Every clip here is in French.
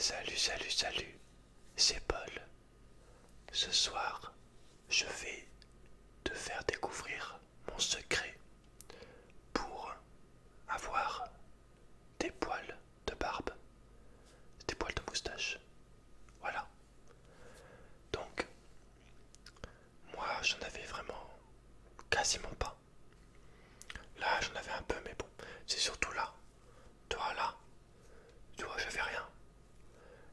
Salut, c'est Paul. Ce soir, je vais te faire découvrir mon secret pour avoir des poils de barbe, des poils de moustache. Voilà. Donc, moi, j'en avais vraiment quasiment pas. Là, j'en avais un peu, mais bon, c'est surtout là. Toi, là, tu vois, j'avais rien.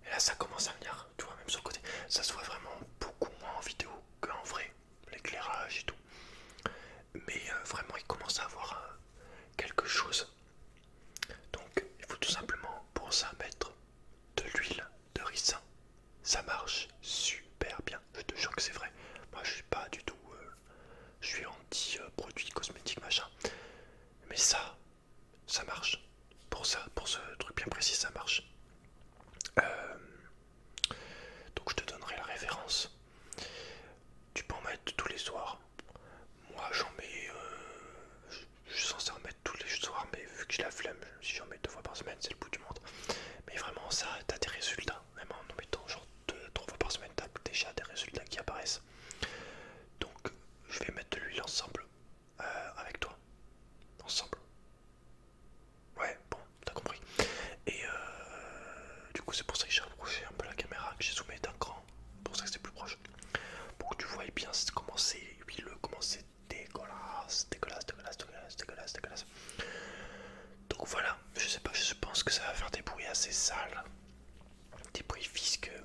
Et là, ça commence à venir, tu vois, même sur le côté. Ça se voit vraiment beaucoup moins en vidéo qu'en vrai, l'éclairage et tout. Mais vraiment, il commence à avoir quelque chose. Donc, il faut tout simplement pour ça mettre de l'huile de ricin. Ça marche super bien. Je te jure que c'est vrai. Moi, je suis pas du tout. Je suis anti-produits cosmétiques machin. Mais ça marche. Pour ça, pour ce truc bien précis, ça marche. Euh, donc, je te donnerai la référence. Tu peux en mettre tous les soirs. Moi, j'en mets. Je suis censé en mettre tous les soirs, mais vu que j'ai la flemme, si j'en mets 2 fois par semaine, c'est le bout du monde. Mais vraiment, ça, t'as des résultats. Même en mettant genre 2-3 fois par semaine, t'as déjà des résultats qui apparaissent. Donc, je vais mettre de l'huile ensemble avec toi. Ensemble. Ouais, bon, t'as compris. Et du coup, c'est pour ça que j'ai rapproché un peu la caméra, que j'ai zoomé d'un cran. Pour ça que c'est plus proche. Pour que tu vois bien comment c'est huileux, comment c'est dégueulasse. Donc voilà, je sais pas, je pense que ça va faire des bruits assez sales. Des bruits visqueux.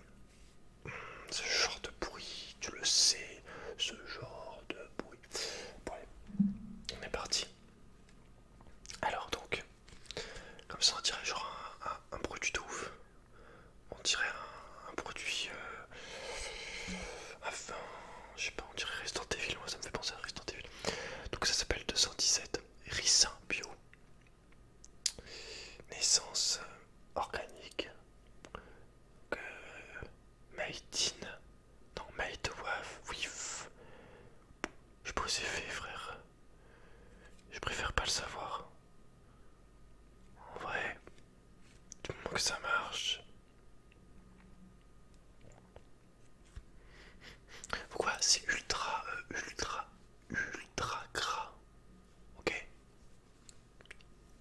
Ce genre de bruit, tu le sais, ce genre de bruit. Bon allez, on est parti. Alors donc, comme ça on dirait genre un produit de ouf. On dirait un produit... enfin, je sais pas, on dirait Resident Evil, moi ça me fait penser à Resident Evil. Donc ça s'appelle 217 Ricin Bio. Naissance organique. Made in. Non, made with. Je posais fait, frère. Je préfère pas le savoir. En vrai, du moment que ça marche. Pourquoi c'est ultra gras. Ok.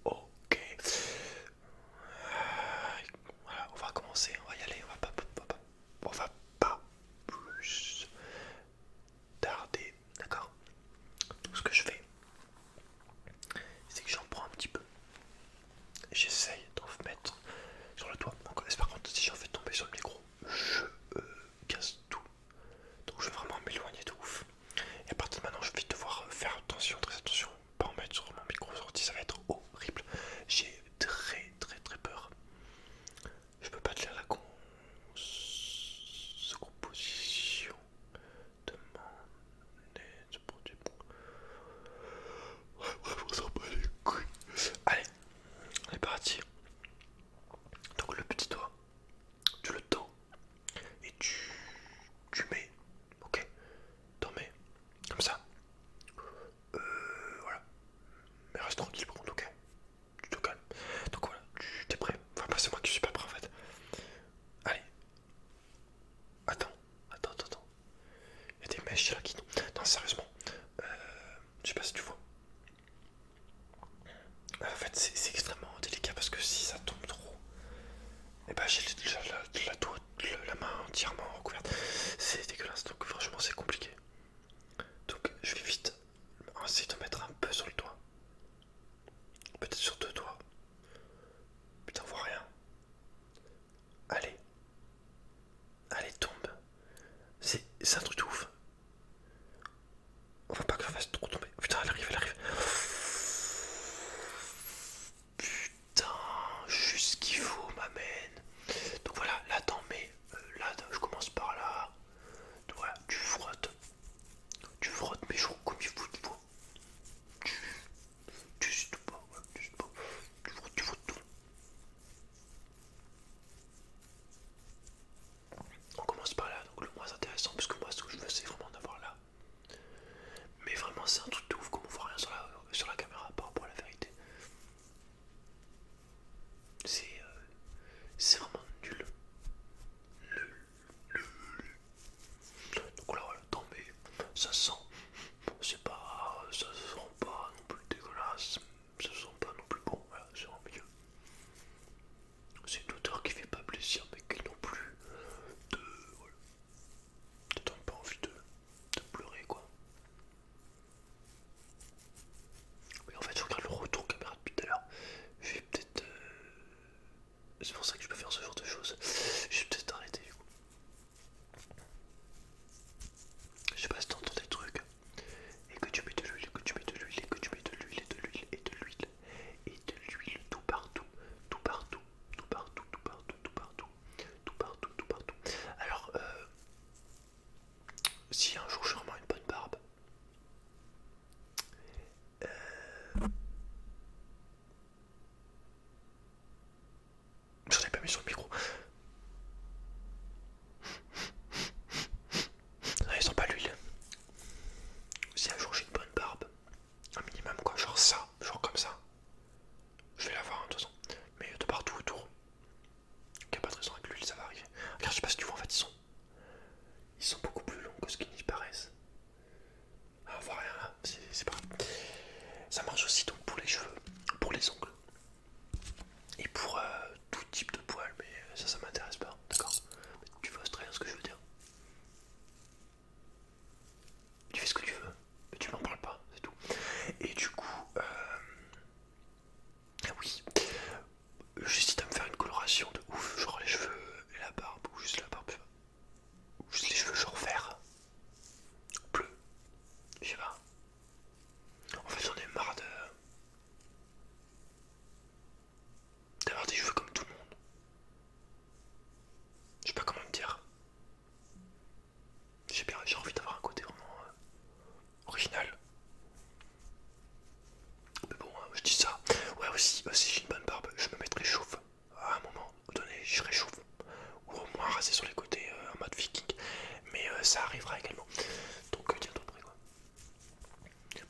Ok. Voilà, on va commencer, on va y aller, on va pas plus tarder, d'accord. Donc ce que je fais, c'est que j'en prends un petit peu. J'essaye d'en mettre sur le toit. Donc, par contre, si j'en fais tomber sur le micro, je casse tout. Donc je vais vraiment m'éloigner de ouf. Et à partir de maintenant, je vais devoir faire attention, très attention, pas en mettre sur mon micro sorti, ça va être horrible. J'ai très peur. Je peux pas te lire la composition de mon produit. Ouais, on s'en bat les couilles. Allez, on est parti. Donc le petit doigt, tu le tends et tu mets, ok, t'en mets comme ça. Voilà, mais reste tranquille par contre, ok. Tu te calmes. Donc voilà, tu t'es prêt. Enfin, c'est moi qui suis pas prêt en fait. Allez, attends. Il y a des mèches là qui. Non, sérieusement. Je sais pas si tu vois. En fait, c'est extrêmement délicat parce que si ça tombe trop, et bah j'ai la main entièrement recouverte. C'est dégueulasse, donc franchement c'est compliqué. Donc je vais vite essayer de mettre un peu sur le doigt. Peut-être sur 2 doigts. Putain, on voit rien. Allez, tombe. C'est un truc de ouf. On va pas que ça fasse trop tomber. Putain, elle arrive. Putain, juste ce qu'il faut, m'amène. Donc voilà, là t'en mets. Là, je commence par là. Donc voilà, tu frottes. Tu frottes mes jours comme il faut. Tu sais tout pas, ouais, tu sais pas. Tu frottes tout. On commence par là, donc le moins intéressant, parce que moi, ce que je ça arrivera également. Donc tiens-toi prêt quoi.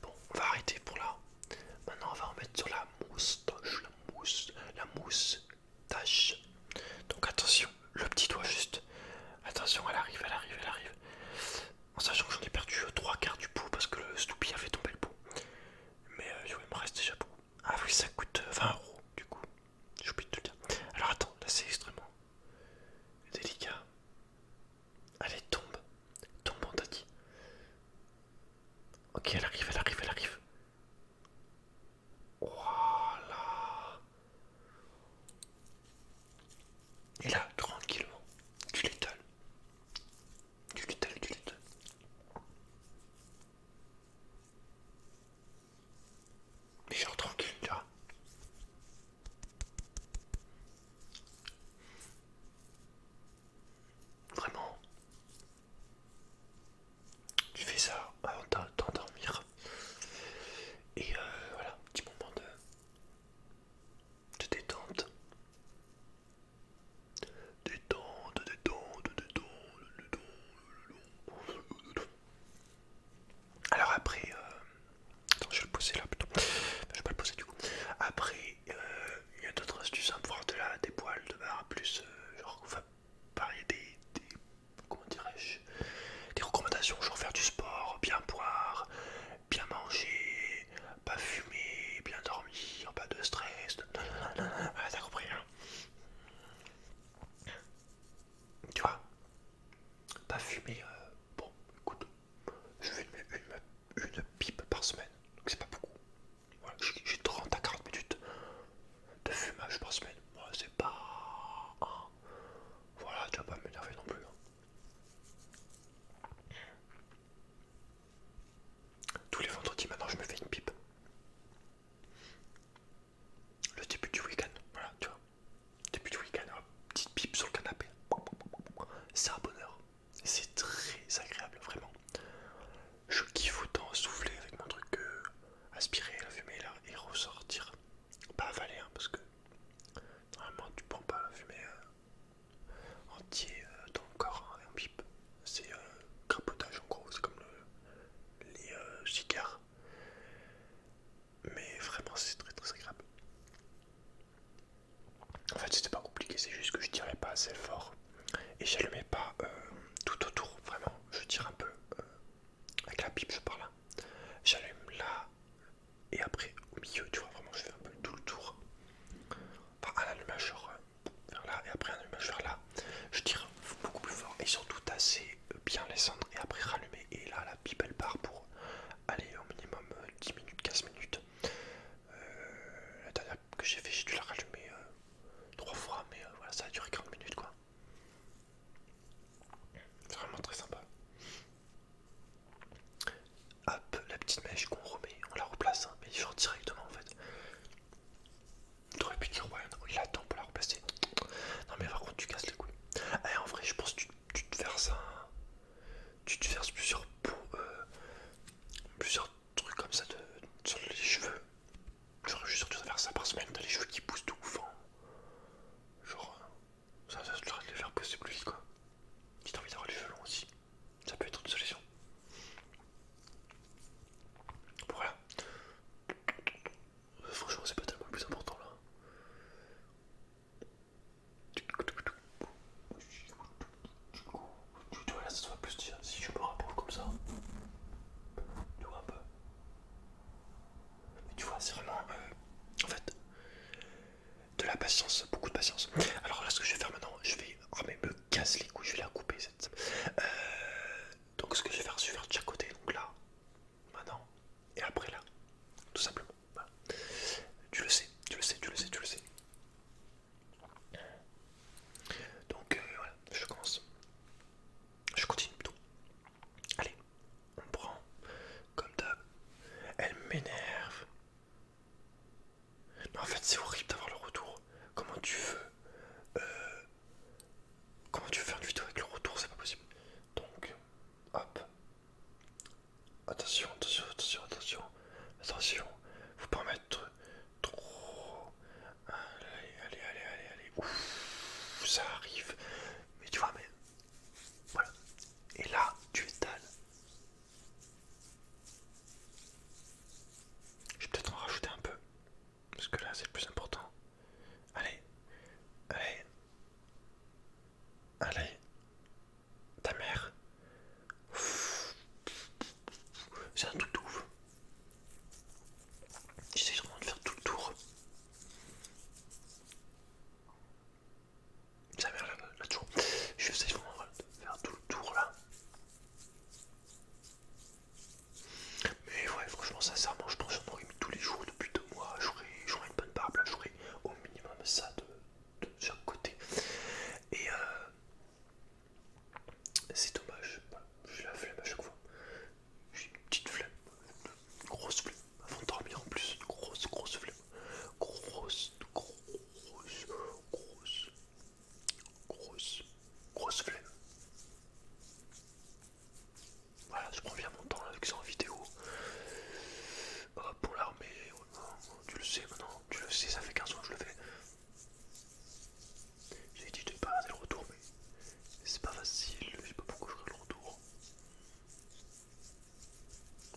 Bon, on va arrêter pour là. Maintenant on va en mettre sur la moustache, la moustache. Donc attention, le petit doigt juste. Attention, elle arrive, elle arrive, elle arrive. En sachant que j'en ai perdu 3/4 du pot parce que le Snoopy a fait tomber le pot. Mais il me reste déjà beaucoup. Ah oui, ça coûte 20 € du coup. J'ai oublié de te le dire. Alors attends, là c'est extrêmement délicat. Allez, tombe. Tombe, on t'a dit. Ok, elle arrive, elle arrive, elle arrive. Voilà. Et là, tranquillement, tu l'étales. Tu l'étales, tu l'étales. Mais genre tranquille, tu vois. Vraiment. Tu fais ça avant de t'endormir. Et voilà, petit moment de détente. Détente, détente, détente, détente. Alors après, attends, je vais le poser là plutôt. Enfin, je vais pas le poser du coup. Après, il y a d'autres astuces hein, pour avoir des poils de barre plus, genre, on va parler comment dirais-je, des recommandations, genre faire du sport, bien boire, bien manger, pas fumer, bien dormir, pas de stress. Voilà, t'as compris, hein. Tu vois, pas fumer, bon, écoute, je fume une pipe par semaine, donc c'est pas beaucoup. Voilà, j'ai 30 à 40 minutes de fumage par semaine. Moi, c'est pas. Hein. Voilà, tu vas pas m'énerver non plus. Hein. Tous les vendredis maintenant, je me fais une pipe. Le début du week-end, voilà, tu vois. Début du week-end, petite pipe sur le canapé. C'est un bonheur. C'est très agréable, vraiment. Je kiffe autant souffler avec mon truc que aspirer la fumée là et ressortir. Pas avaler, hein, parce que normalement tu prends pas la fumée entier dans le corps hein, et en pipe. C'est crapotage en gros, c'est comme les cigares. Mais vraiment, c'est très très agréable. En fait, c'était pas compliqué, c'est juste que je tirais pas assez fort et j'allumais pas tout autour. Vraiment, je tire un peu avec la pipe, je parle là. J'allume là et après au milieu, tu vois, vraiment, je fais un peu tout le tour. Enfin, un allumage genre vers là et après un allumage vers là. Je tire beaucoup plus fort et surtout tasser bien les cendres et après rallumer. Et là, la pipe elle part pour aller au minimum 10 minutes, 15 minutes. La dernière que j'ai fait, j'ai dû la rallumer 3 fois, mais voilà, ça a duré 40 minutes quoi. C'est vraiment très sympa. Hop, la petite mèche qu'on remet, on la replace, hein, mais genre directement en fait. T'aurais pu dire, ouais, non, il attend pour la replacer. Non, mais par contre, tu casses les couilles. Eh, en vrai, je pense que tu te verses tu te verses plusieurs pots, plusieurs trucs comme ça sur les cheveux. Genre, je suis sûr que tu dois faire ça par semaine, t'as les cheveux qui poussent tout ouf. Hein. Genre, ça te de les faire pousser plus vite quoi. Si t'as envie d'avoir les cheveux longs aussi, ça peut être une solution. Voilà. Franchement, c'est pas tellement le plus important là. Tu vois, là, ça se voit plus si je me rapproche comme ça. Tu vois un peu. Mais tu vois, c'est vraiment. En fait, de la patience, beaucoup de patience. Alors là, ce que je vais faire maintenant, je vais. Oh, mais me casse les couilles, je vais la couper cette. Donc, ce que je vais faire, je vais faire de chaque côté. Donc là, maintenant, et après là, tout simplement. Voilà. Tu le sais, tu le sais, tu le sais, tu le sais. Donc voilà, je commence. Je continue plutôt. Allez, on prend comme d'hab. Elle m'énerve. Mais en fait, c'est horrible d'avoir le retour. Comment tu veux Comment tu veux faire une vidéo avec le retour? C'est pas possible. Donc, hop. Attention, attention, attention, attention. Attention. Faut pas en mettre trop. Allez, allez, allez, allez, allez. Ouf, ça arrive. Mais tu vois, mais. Voilà. Et là, Allez, ta mère. C'est un truc de ouf. J'essaie vraiment de faire tout le tour. Sa mère là toujours. J'essaie vraiment de faire tout le tour là. Mais ouais, franchement, sincèrement, je pense que j'en aurais mis tous les jours depuis 2 mois. J'aurais une bonne barbe là, j'aurais au minimum ça de chaque côté. Et c'est dommage. Voilà, j'ai la flemme à chaque fois. J'ai une petite flemme, une grosse flemme. Avant de dormir en plus, une grosse flemme. Grosse, grosse flemme. Voilà, je prends bien mon temps là, vu que c'est en vidéo. Pour l'armée, tu le sais maintenant, tu le sais, ça fait 15 ans que je le fais. J'ai dit de pas regarder le retour, mais c'est pas facile, je sais pas pourquoi je regarde le retour.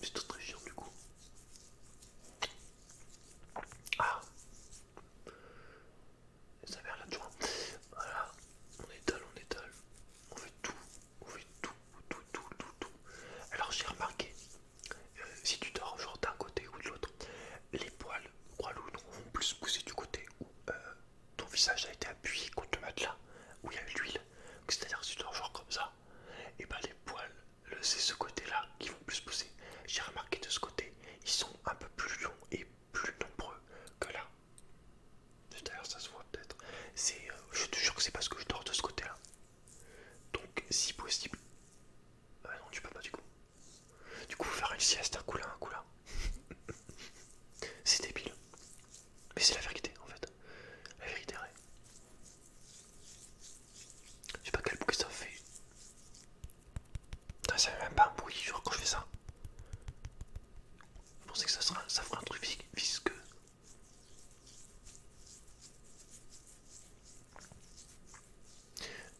C'est très chiant du coup. Ah, et sa mère là toujours. Voilà, on étale, on fait tout, tout. Alors j'ai remarqué, si tu dors genre d'un côté ou de l'autre, les poils, crois-le ou non, vont plus pousser du côté où ton visage a été appuyé contre le matelas, où il y a eu l'huile. C'est-à-dire si tu dors genre comme ça, et bah les poils, c'est ce côté-là qui vont plus pousser. J'ai remarqué de ce côté, ils sont un peu plus longs et plus nombreux que là. D'ailleurs ça se voit peut-être. Je te jure que c'est parce que je dors de ce côté-là. Donc si possible. Ah non tu peux pas du coup. Du coup faut faire une sieste un coup là, un coup là. C'est débile. Mais c'est la vérité en fait. La vérité est. Je sais pas quel bruit ça fait. Putain, ça fait même pas un bruit genre quand je fais ça. Je pensais que ça ferait un truc visqueux.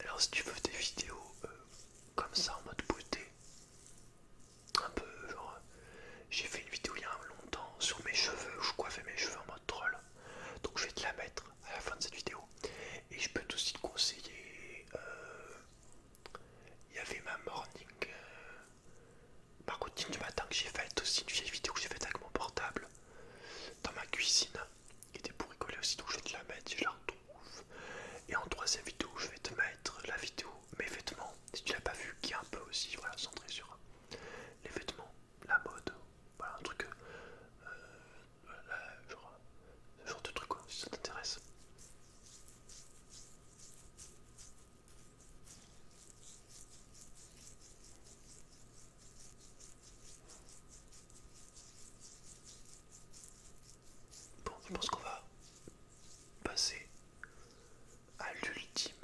Alors si tu veux des vidéos comme ça en mode beauté, un peu genre j'ai fait une vidéo il y a longtemps sur mes cheveux où je coiffais mes cheveux en mode troll. Donc je vais te la mettre à la fin de cette vidéo. Et je peux aussi te conseiller. Il y avait ma morning. Ma routine du matin que j'ai faite aussi, une vieille vidéo que j'ai faite avec mon portable dans ma cuisine qui était pour rigoler aussi, donc je vais te la mettre si je la retrouve. Et en troisième vidéo, je vais te mettre la vidéo mes vêtements, si tu l'as pas vu, qui est un peu aussi voilà, centré sur les vêtements, la mode, voilà un truc, genre, ce genre de truc quoi, si ça t'intéresse. Bon, je pense qu'on va passer à l'ultime,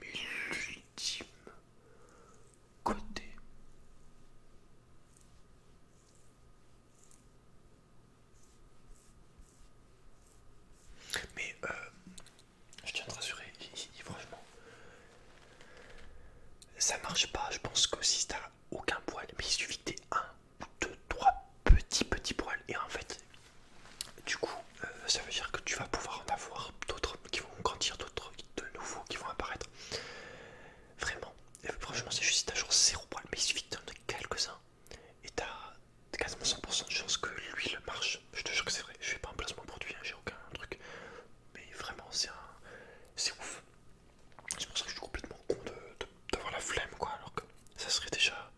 mais l'ultime côté. Mais je tiens à te rassurer, franchement, ça marche pas. Je pense que si t'as aucun poil, mais il suffit que t'aies un ou deux, trois petits poils. Et en fait, du coup, ça veut dire que tu vas pouvoir en avoir d'autres qui vont grandir, d'autres de nouveaux qui vont apparaître. Vraiment, franchement, c'est juste si t'as genre zéro poil, mais il suffit que t'en aies quelques-uns. Et t'as quasiment 100% de chance que l'huile marche. Je te jure que c'est vrai. Je fais pas un placement produit, hein, j'ai aucun truc. Mais vraiment, c'est ouf. C'est pour ça que je suis complètement con d'avoir la flemme, quoi. Alors que ça serait déjà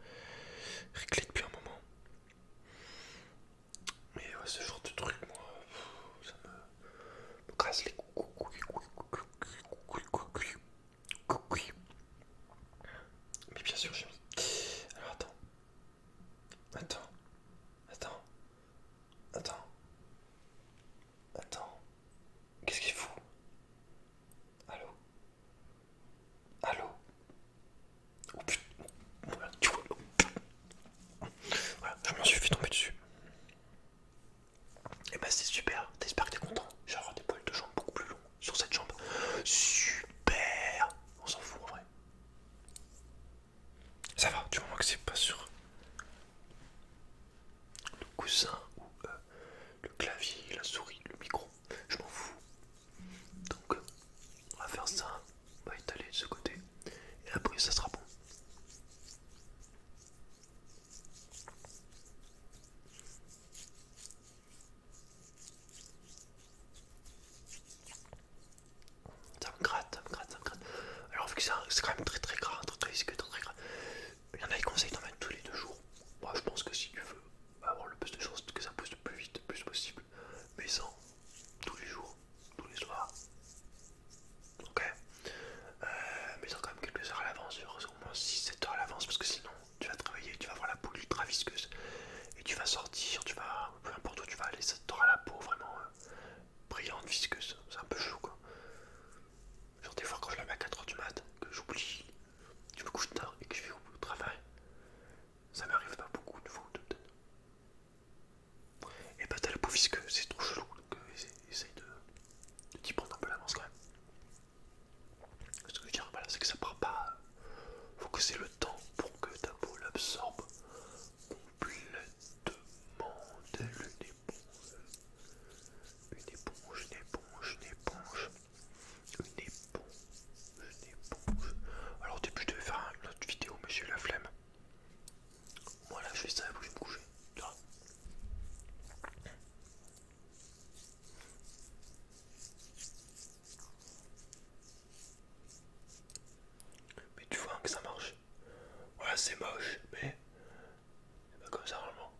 c'est quand même très très gras, très très visqueux, très très gras. Il y en a qui conseillent d'en mettre tous les 2 jours. Moi je pense que si tu veux avoir le plus de chances que ça pousse le plus vite, le plus possible, mais sans tous les jours, tous les soirs. Ok, mais quand même quelques heures à l'avance, au moins 6-7 heures à l'avance, parce que sinon tu vas travailler, tu vas avoir la peau ultra visqueuse et tu vas sortir, tu vas, peu importe où tu vas aller, ça t'aura la peau vraiment brillante, visqueuse. C'est un peu chaud quoi. Genre des fois quand je la mets à 4h du mat, que j'oublie, je me couche tard et que je vais au travail, ça m'arrive pas beaucoup de fois peut-être. Et bah t'as la peau visqueuse, c'est trop chelou, donc essaye de t'y prendre un peu l'avance quand même. Ce que je veux dire, voilà, c'est que ça part pas. Faut que c'est le temps pour que ta peau l'absorbe complètement telle une éponge. Une éponge, une éponge, une éponge. Une éponge, une éponge. Alors au début je devais faire une autre vidéo mais j'ai eu la flemme. Voilà, je fais ça et puis je vais me coucher. Mais tu vois que ça marche. Voilà, c'est moche, mais c'est pas comme ça normalement.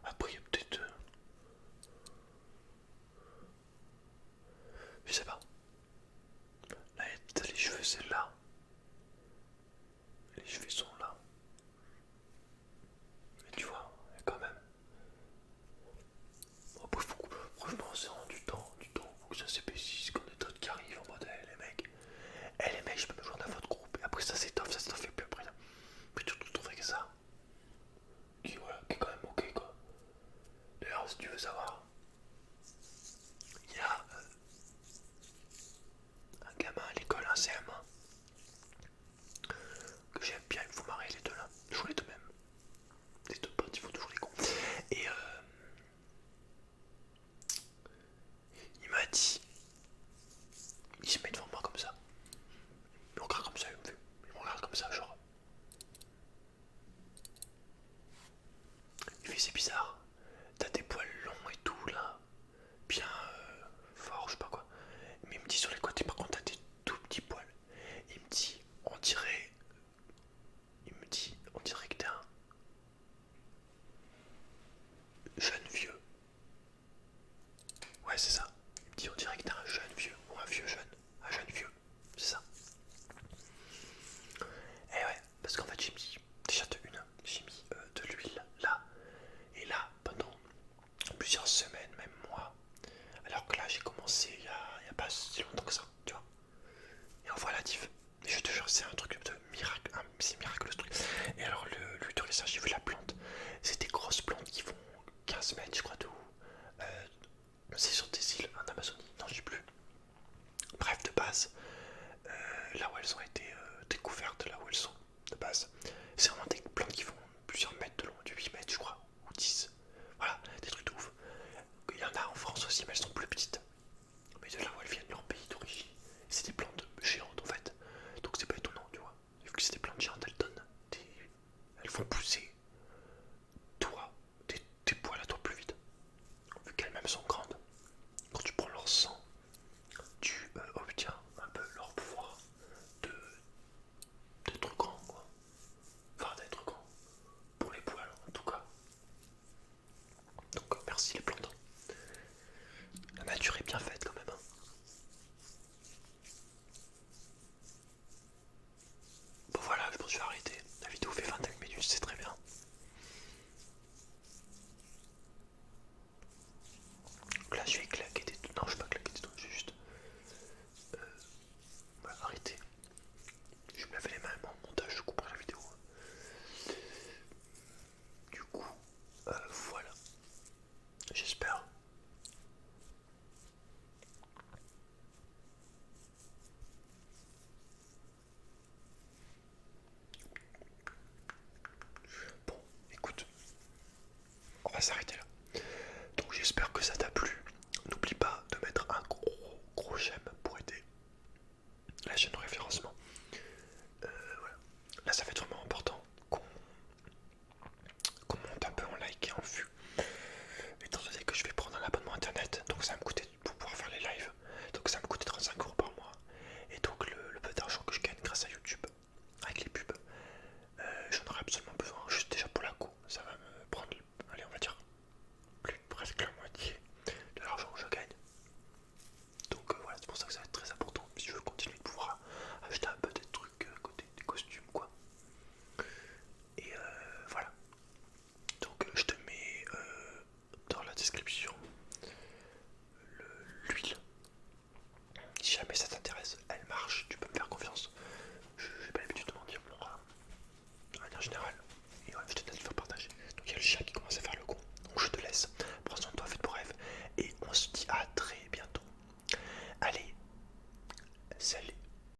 Après, il y a peut-être. Je sais pas. Là, t'as les cheveux, c'est là. Les cheveux sont là. Mais tu vois, quand même. Après, franchement, c'est rendu du temps, faut que ça s'épaississe, qu'on ait d'autres qui arrivent en mode, les mecs, je peux me joindre à votre groupe. Et après, ça s'étoffe et puis après, là. Puis tu te trouves que ça. Voilà, qui est quand même ok, quoi. D'ailleurs, si tu veux savoir, il y a un gamin à l'école, un CM1, que j'aime bien, il me faut marrer les deux là. Toujours les deux mêmes. Les deux potes, il faut toujours les cons. Et il m'a dit, il se met devant moi comme ça. Il me regarde comme ça, il me regarde comme ça, genre. Il fait c'est bizarre. T'as des poils longs et tout là. Bien fort, je sais pas quoi. Mais il me dit sur les côtés, par contre, t'as des tout petits poils. Il me dit, on dirait que t'es un jeune vieux. Ouais, c'est ça. Il me dit, on dirait que t'es un jeune vieux ou un vieux jeune. Un jeune vieux, c'est ça. Et ouais, parce qu'en fait, j'ai mis déjà j'ai mis de l'huile là et là pendant plusieurs semaines, même mois. Alors que là, j'ai commencé il y a pas si longtemps que ça, tu vois. Et on voit la diff. Et je te jure, c'est un truc de miracle, c'est miraculeux ce truc. Et alors, l'huile de ricin, j'ai vu la plante. C'est des grosses plantes qui font 15 mètres, je crois, de haut. C'est sur des îles en Amazonie, non, je sais plus. Bref, de base, là où elles ont été découvertes, là où elles sont, de base, c'est vraiment des plantes qui font plusieurs mètres de long, de 8 mètres, je crois, ou 10. Voilà, des trucs de ouf. Il y en a en France aussi, mais elles sont plus petites. Mais de là où elles viennent, leur pays d'origine, c'est des plantes géantes en fait. Donc c'est pas étonnant, tu vois. Vu que c'est des plantes géantes, elles font pousser toi, tes poils à toi plus vite. Vu qu'elles-mêmes sont grandes, quand tu prends leur sang, tu obtiens un peu leur pouvoir de d'être grand, quoi. Enfin, d'être grand. Pour les poils, en tout cas. Donc merci les plantes. La nature est bien faite quand même. Hein. Bon voilà, je pense que je vais arrêter. La vidéo fait 25 minutes, c'est très bien. Donc là, je vais claquer des trucs. Non, je vais pas claquer des trucs, je vais juste arrêter. Je vais me laver les mains, mon montage, je couperai la vidéo. Du coup, voilà. J'espère. Bon, écoute, on va s'arrêter là. Donc j'espère que ça t'a plu. N'oublie pas de mettre un gros j'aime pour aider la chaîne au référencement.